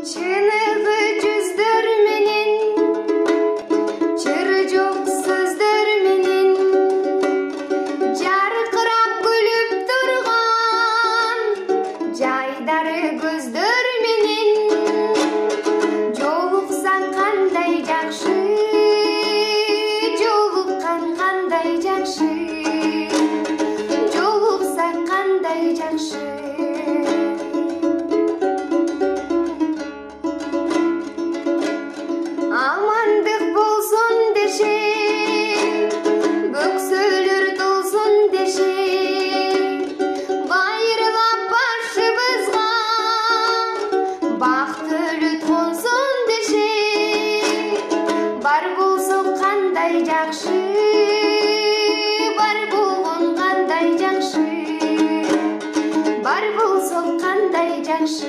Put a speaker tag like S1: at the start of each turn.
S1: Чыныгы жүздөр менен, чыры жок сөздөр менен, жаркырап күлүп турган жайдары көздөр менен, жолуксаң кандай жакшы, жолуккан кандай жакшы, жолуксаң кандай жакшы. Амандык болсун деше, бөксөлөр толсун деше, байырлап башыбызга бактылык консун деше, бар болсо кандай жакшы, бар болгон кандай жакшы, бар болсо кандай жакшы.